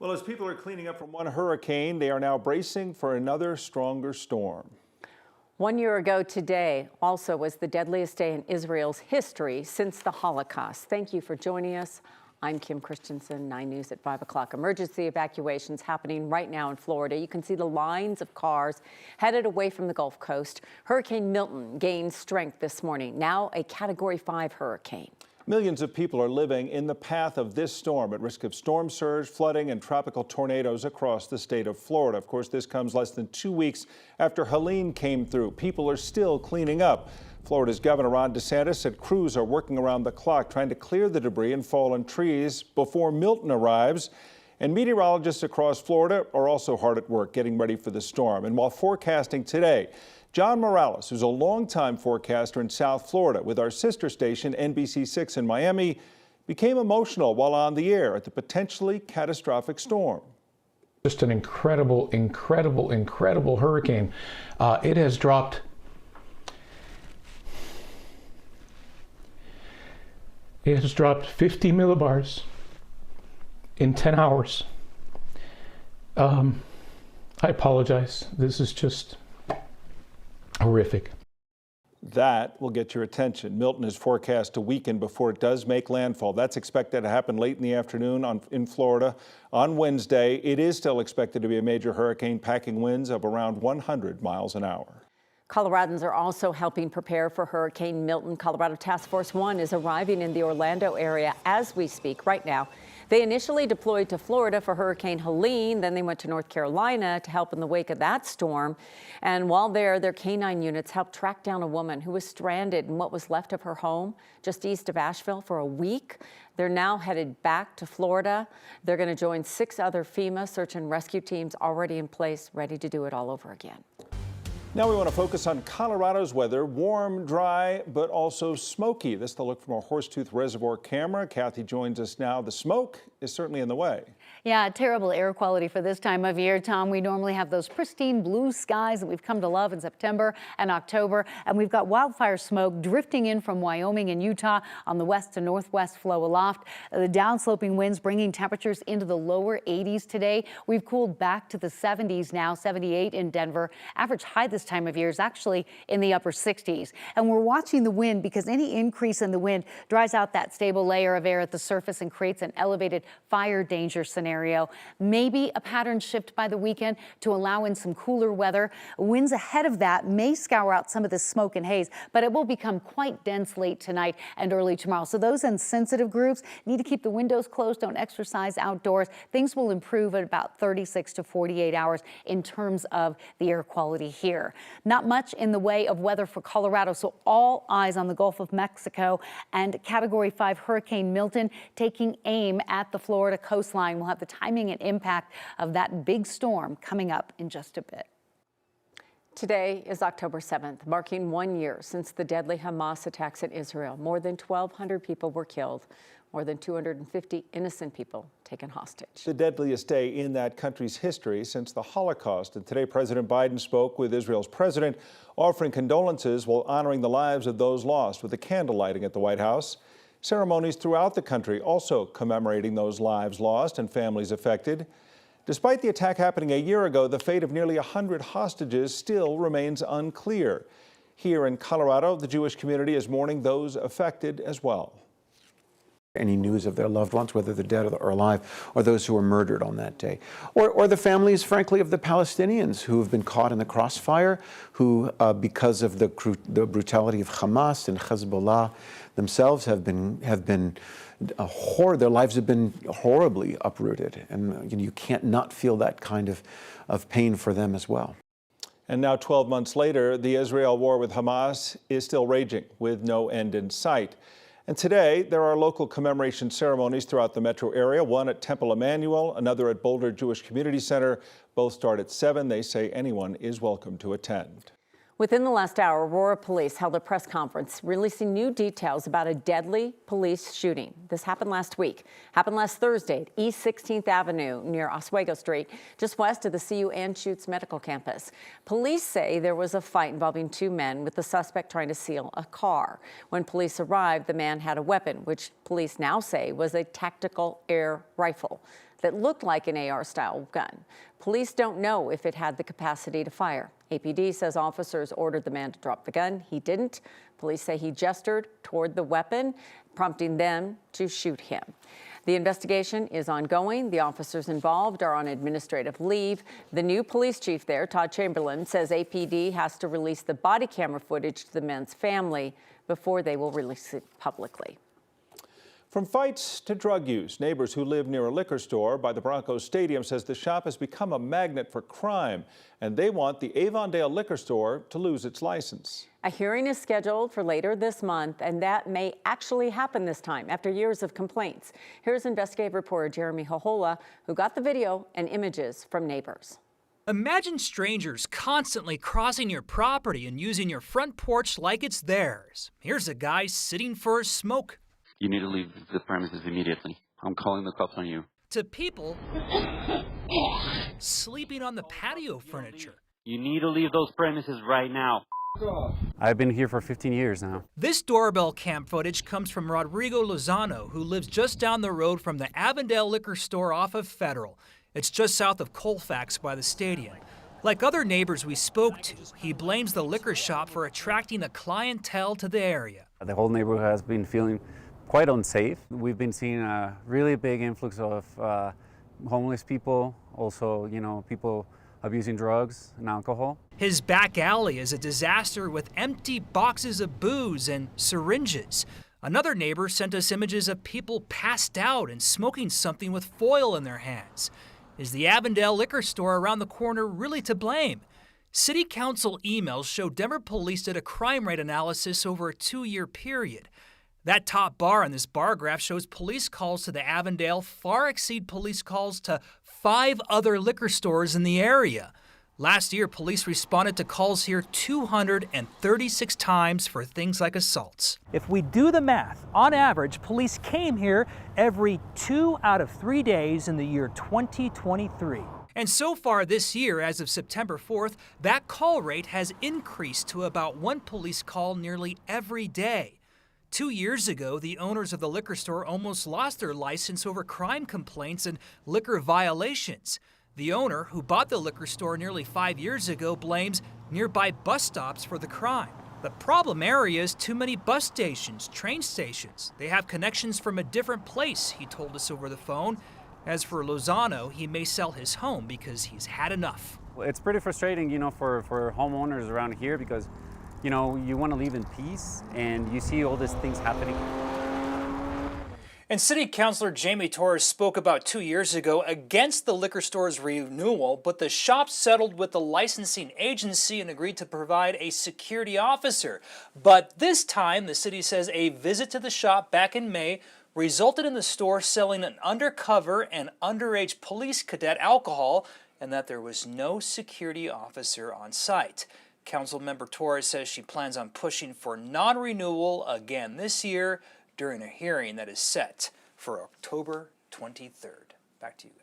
Well, as people are cleaning up from one hurricane, they are now bracing for another stronger storm. 1 year ago today also was the deadliest day in Israel's history since the Holocaust. Thank you for joining us. I'm Kim Christensen, 9 News at 5 o'clock. Emergency evacuations happening right now in Florida. You can see the lines of cars headed away from the Gulf Coast. Hurricane Milton gained strength this morning, now a Category 5 hurricane. Millions of people are living in the path of this storm at risk of storm surge, flooding, and tropical tornadoes across the state of Florida. Of course, this comes less than 2 weeks after Helene came through. People are still cleaning up. Florida's Governor Ron DeSantis said crews are working around the clock trying to clear the debris and fallen trees before Milton arrives. And meteorologists across Florida are also hard at work getting ready for the storm. And while forecasting today, John Morales, who's a longtime forecaster in South Florida with our sister station NBC6 in Miami, became emotional while on the air at the potentially catastrophic storm. Just an incredible hurricane. It has dropped 50 millibars in 10 hours. I apologize. This is just horrific. That will get your attention. Milton is forecast to weaken before it does make landfall. That's expected to happen late in the afternoon in Florida on Wednesday. It is still expected to be a major hurricane, packing winds of around 100 miles an hour. Coloradans are also helping prepare for Hurricane Milton. Colorado Task Force 1 is arriving in the Orlando area as we speak right now. They initially deployed to Florida for Hurricane Helene, then they went to North Carolina to help in the wake of that storm. And while there, their canine units helped track down a woman who was stranded in what was left of her home just east of Asheville for a week. They're now headed back to Florida. They're going to join 6 other FEMA search and rescue teams already in place, ready to do it all over again. Now we want to focus on Colorado's weather. Warm, dry, but also smoky. This is the look from our Horsetooth Reservoir camera. Kathy joins us now. The smoke is certainly in the way. Yeah, terrible air quality for this time of year, Tom. We normally have those pristine blue skies that we've come to love in September and October, and we've got wildfire smoke drifting in from Wyoming and Utah on the west to northwest flow aloft. The downsloping winds bringing temperatures into the lower 80s today. We've cooled back to the 70s now, 78 in Denver. Average high this time of year is actually in the upper 60s. And we're watching the wind because any increase in the wind dries out that stable layer of air at the surface and creates an elevated fire danger scenario. Maybe a pattern shift by the weekend to allow in some cooler weather. Winds ahead of that may scour out some of the smoke and haze, but it will become quite dense late tonight and early tomorrow. So those in sensitive groups need to keep the windows closed, don't exercise outdoors. Things will improve at about 36 to 48 hours in terms of the air quality here. Not much in the way of weather for Colorado, so all eyes on the Gulf of Mexico and Category 5 Hurricane Milton taking aim at the Florida coastline. We'll have the timing and impact of that big storm coming up in just a bit. Today is October 7th, marking 1 year since the deadly Hamas attacks in Israel. More than 1,200 people were killed, more than 250 innocent people taken hostage. The deadliest day in that country's history since the Holocaust. And today, President Biden spoke with Israel's president, offering condolences while honoring the lives of those lost with a candle lighting at the White House. Ceremonies throughout the country also commemorating those lives lost and families affected. Despite the attack happening a year ago, the fate of nearly 100 hostages still remains unclear. Here in Colorado, the Jewish community is mourning those affected as well. Any news of their loved ones, whether they're dead or alive, or those who were murdered on that day. Or the families, frankly, of the Palestinians who have been caught in the crossfire, who, because of the brutality of Hamas and Hezbollah themselves have been their lives have been horribly uprooted. And you can't not feel that kind of pain for them as well. And now 12 months later, the Israel war with Hamas is still raging with no end in sight. And today, there are local commemoration ceremonies throughout the metro area, one at Temple Emmanuel, another at Boulder Jewish Community Center. Both start at 7. They say anyone is welcome to attend. Within the last hour, Aurora police held a press conference releasing new details about a deadly police shooting. This happened last week. Happened last Thursday at East 16th Avenue near Oswego Street, just west of the CU Anschutz Medical Campus. Police say there was a fight involving 2 men, with the suspect trying to steal a car. When police arrived, the man had a weapon, which police now say was a tactical air rifle. that looked like an AR-style gun. Police don't know if it had the capacity to fire. APD says officers ordered the man to drop the gun. He didn't. Police say he gestured toward the weapon, prompting them to shoot him. The investigation is ongoing. The officers involved are on administrative leave. The new police chief there, Todd Chamberlain, says APD has to release the body camera footage to the men's family before they will release it publicly. From fights to drug use, neighbors who live near a liquor store by the Broncos Stadium says the shop has become a magnet for crime, and they want the Avondale liquor store to lose its license. A hearing is scheduled for later this month, and that may actually happen this time after years of complaints. Here's investigative reporter Jeremy Hohola, who got the video and images from neighbors. Imagine strangers constantly crossing your property and using your front porch like it's theirs. Here's a guy sitting for a smoke. You need to leave the premises immediately. I'm calling the cops on you. To people sleeping on the patio furniture. You need to leave those premises right now. I've been here for 15 years now. This doorbell cam footage comes from Rodrigo Lozano, who lives just down the road from the Avondale liquor store off of Federal. It's just south of Colfax by the stadium. Like other neighbors we spoke to, he blames the liquor shop for attracting a clientele to the area. The whole neighborhood has been feeling quite unsafe. We've been seeing a really big influx of homeless people, also, people abusing drugs and alcohol. His back alley is a disaster with empty boxes of booze and syringes. Another neighbor sent us images of people passed out and smoking something with foil in their hands. Is the Avondale liquor store around the corner really to blame? City Council emails show Denver police did a crime rate analysis over a 2-year period. That top bar on this bar graph shows police calls to the Avondale far exceed police calls to 5 other liquor stores in the area. Last year, police responded to calls here 236 times for things like assaults. If we do the math, on average, police came here every 2 out of 3 days in the year 2023. And so far this year, as of September 4th, that call rate has increased to about 1 police call nearly every day. 2 years ago, the owners of the liquor store almost lost their license over crime complaints and liquor violations. The owner, who bought the liquor store nearly 5 years ago, blames nearby bus stops for the crime. The problem area is too many bus stations, train stations. They have connections from a different place, he told us over the phone. As for Lozano, he may sell his home because he's had enough. It's pretty frustrating, for homeowners around here because you want to live in peace, and you see all these things happening. And City Councilor Jamie Torres spoke about 2 years ago against the liquor store's renewal, but the shop settled with the licensing agency and agreed to provide a security officer. But this time, the city says a visit to the shop back in May resulted in the store selling an undercover and underage police cadet alcohol, and that there was no security officer on site. Councilmember Torres says she plans on pushing for non-renewal again this year during a hearing that is set for October 23rd. Back to you guys.